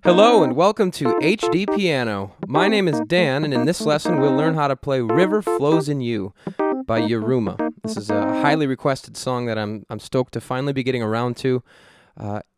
Hello and welcome to HDpiano. My name is Dan, and in this lesson we'll learn how to play River Flows in You by Yiruma. This is a highly requested song that I'm stoked to finally be getting around to.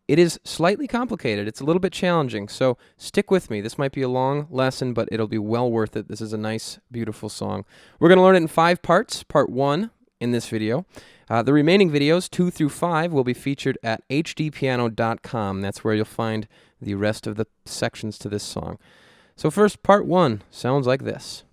It is slightly complicated. It's a little bit challenging, so stick with me. This might be a long lesson, but it'll be well worth it. This is a nice, beautiful song. We're going to learn it in 5 parts. Part 1 in this video. The remaining videos, 2 through 5, will be featured at HDpiano.com. That's where you'll find the rest of the sections to this song. So first, part 1 sounds like this.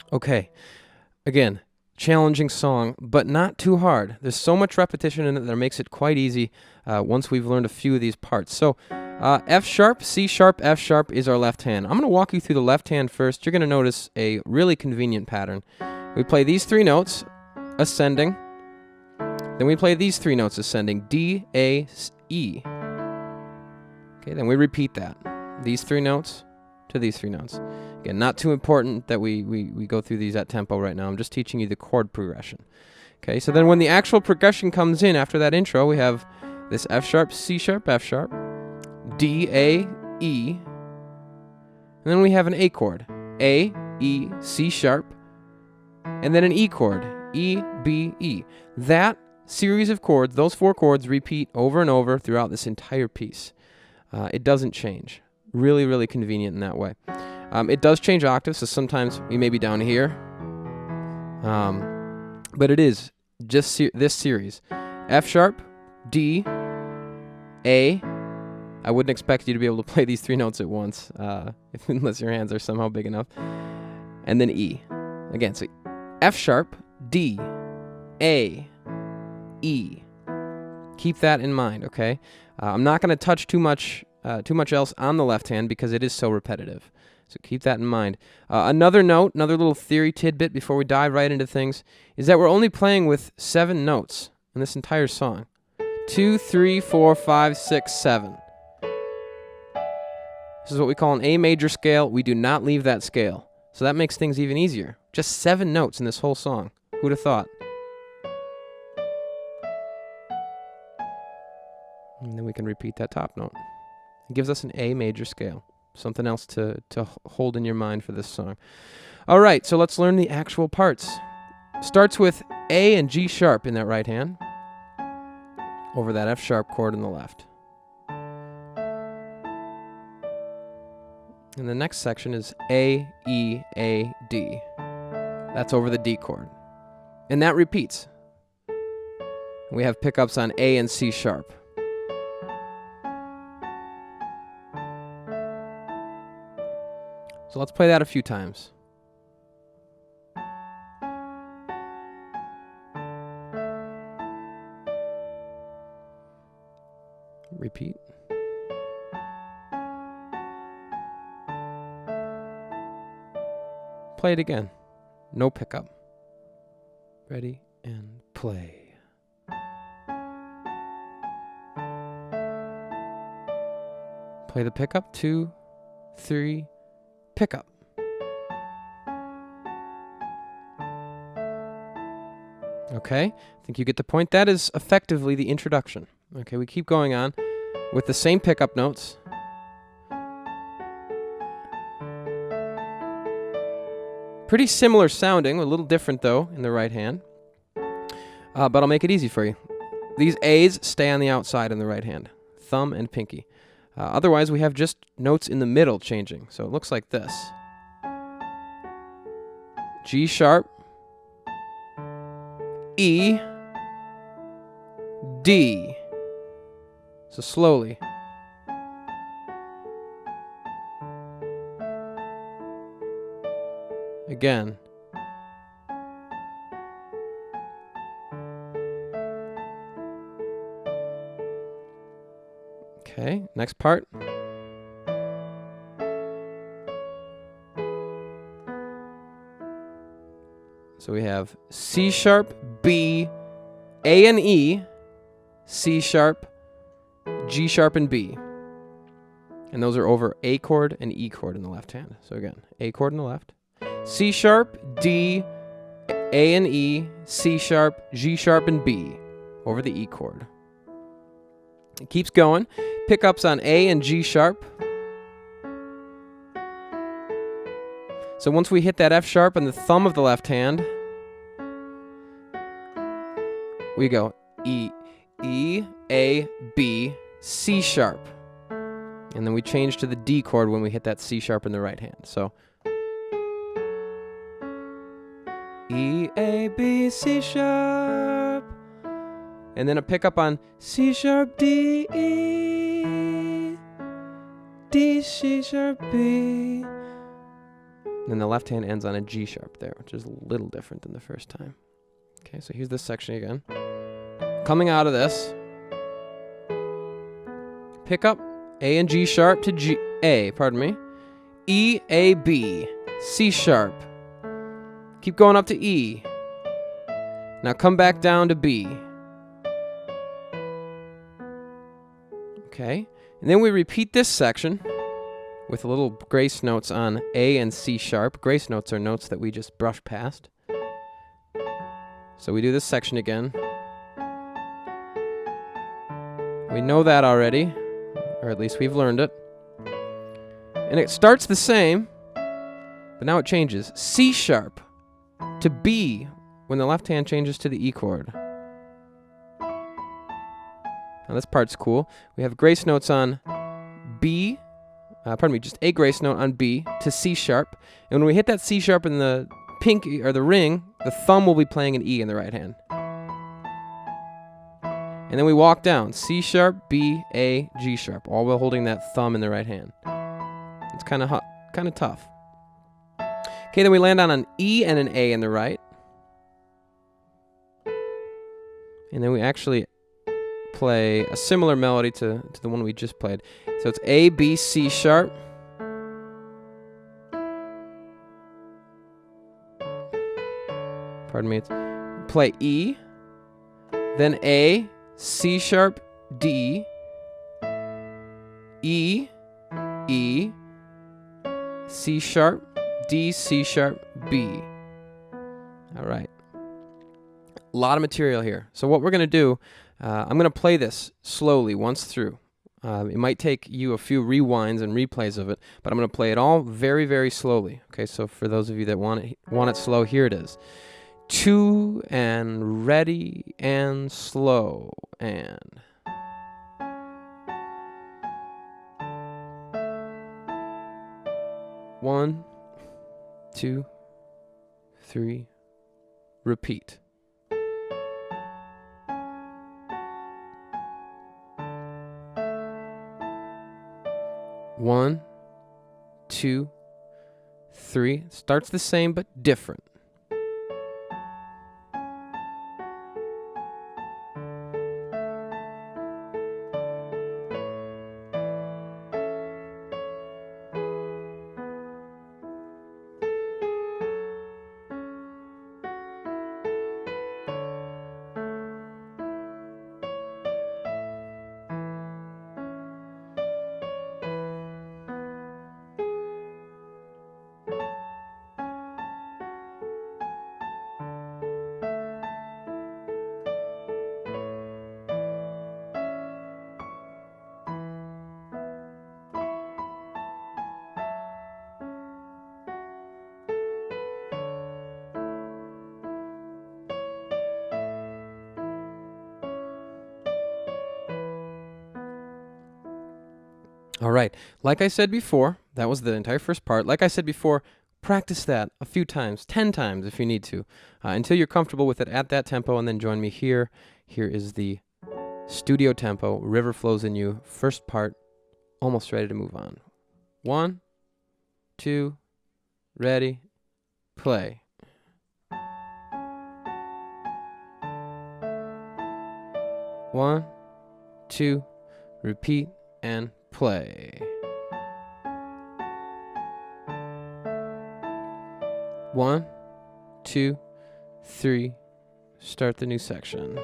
Okay, again, challenging song, but not too hard. There's so much repetition in it that it makes it quite easy once we've learned a few of these parts. So F sharp, C sharp, F sharp is our left hand. I'm going to walk you through the left hand first. You're going to notice a really convenient pattern. We play these 3 notes, ascending. Then we play these 3 notes, ascending, D, A, E. Okay, then we repeat that. These 3 notes to these 3 notes. Again, not too important that we go through these at tempo right now. I'm just teaching you the chord progression. Okay, so then when the actual progression comes in after that intro, we have this F sharp, C sharp, F sharp, D, A, E, and then we have an A chord, A, E, C sharp, and then an E chord, E, B, E. That series of chords, those 4 chords, repeat over and over throughout this entire piece. It doesn't change. Really, really convenient in that way. It does change octaves, so sometimes we may be down here. But it is just this series. F sharp, D, A. I wouldn't expect you to be able to play these 3 notes at once, unless your hands are somehow big enough. And then E. Again, so F sharp, D, A, E. Keep that in mind, okay? I'm not going to touch too much else on the left hand because it is so repetitive. So keep that in mind. Another note, another little theory tidbit before we dive right into things, is that we're only playing with 7 notes in this entire song. 2, 3, 4, 5, 6, 7. This is what we call an A major scale. We do not leave that scale. So that makes things even easier. Just 7 notes in this whole song. Who'd have thought? And then we can repeat that top note. It gives us an A major scale. Something else to hold in your mind for this song. All right, so let's learn the actual parts. Starts with A and G sharp in that right hand over that F sharp chord in the left. And the next section is A, E, A, D. That's over the D chord. And that repeats. We have pickups on A and C sharp. So let's play that a few times. Repeat. Play it again. No pickup. Ready and play. Play the pickup. 2, 3, pickup. Okay, I think you get the point. That is effectively the introduction. Okay, we keep going on with the same pickup notes. Pretty similar sounding, a little different though in the right hand. But I'll make it easy for you. These A's stay on the outside in the right hand, thumb and pinky. Otherwise, we have just notes in the middle changing. So it looks like this. G sharp, E, D. So slowly. Again. Okay, next part. So we have C sharp, B, A and E, C sharp, G sharp, and B. And those are over A chord and E chord in the left hand. So again, A chord in the left, C sharp, D, A and E, C sharp, G sharp, and B over the E chord. It keeps going. Pickups on A and G sharp. So once we hit that F sharp on the thumb of the left hand, we go E, E, A, B, C sharp. And then we change to the D chord when we hit that C sharp in the right hand. So E, A, B, C sharp. And then a pickup on C sharp, D, E, D, C sharp, B. And then the left hand ends on a G sharp there, which is a little different than the first time. Okay, so here's this section again. Coming out of this, pick up A and G sharp to G, A, pardon me. E, A, B, C sharp. Keep going up to E. Now come back down to B. Okay, and then we repeat this section with a little grace notes on A and C sharp. Grace notes are notes that we just brush past. So we do this section again. We know that already, or at least we've learned it. And it starts the same, but now it changes. C sharp to B when the left hand changes to the E chord. Now this part's cool. We have grace notes on B, just a grace note on B to C sharp. And when we hit that C sharp in the pinky, or the ring, the thumb will be playing an E in the right hand. And then we walk down, C sharp, B, A, G sharp, all while holding that thumb in the right hand. It's kind of tough. Okay, then we land on an E and an A in the right. And then we actually play a similar melody to the one we just played. So it's A, B, C sharp. Pardon me. It's play E, then A, C sharp, D, E, E, C sharp, D, C sharp, B. All right. A lot of material here. So what we're going to do, I'm going to play this slowly once through. It might take you a few rewinds and replays of it, but I'm going to play it all very, very slowly. Okay, so for those of you that want it slow, here it is. 2 and ready and slow and. One, 2, 3, repeat. One, 2, 3. Starts the same but different. All right, like I said before, that was the entire first part. Like I said before, practice that a few times, 10 times if you need to, until you're comfortable with it at that tempo, and then join me here. Here is the studio tempo, River Flows in You, first part, almost ready to move on. 1, 2, ready, play. One, two, repeat, and play. One, two, three, start the new section.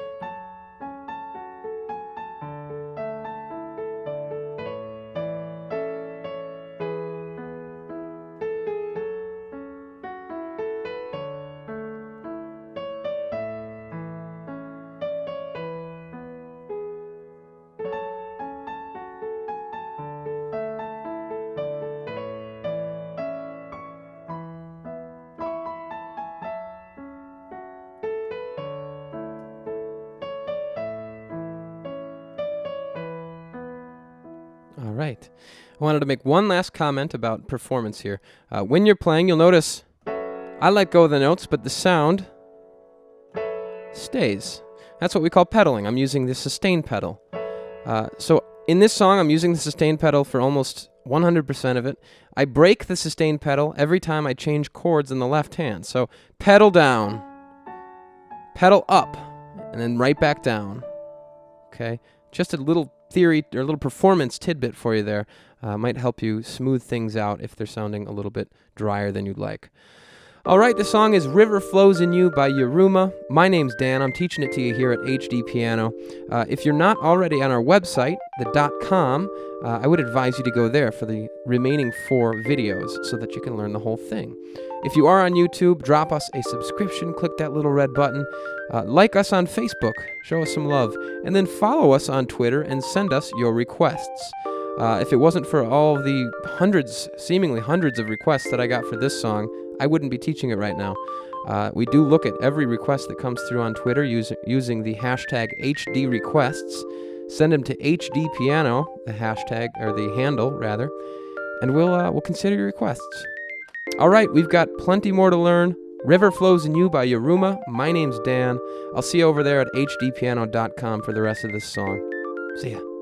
All right. I wanted to make one last comment about performance here. When you're playing, you'll notice I let go of the notes, but the sound stays. That's what we call pedaling. I'm using the sustain pedal. So in this song, I'm using the sustain pedal for almost 100% of it. I break the sustain pedal every time I change chords in the left hand. So pedal down, pedal up, and then right back down. Okay? Just a little theory or a little performance tidbit for you there. Might help you smooth things out if they're sounding a little bit drier than you'd like. All right, the song is River Flows in You by Yiruma. My name's Dan. I'm teaching it to you here at HDpiano. If you're not already on our website, the .com, I would advise you to go there for the remaining 4 videos so that you can learn the whole thing. If you are on YouTube, drop us a subscription, click that little red button, like us on Facebook, show us some love, and then follow us on Twitter and send us your requests. If it wasn't for all the seemingly hundreds of requests that I got for this song, I wouldn't be teaching it right now. We do look at every request that comes through on Twitter using the hashtag HDrequests. Send them to HDpiano, the hashtag, or the handle, rather, and we'll consider your requests. All right, we've got plenty more to learn. River Flows in You by Yiruma. My name's Dan. I'll see you over there at hdpiano.com for the rest of this song. See ya.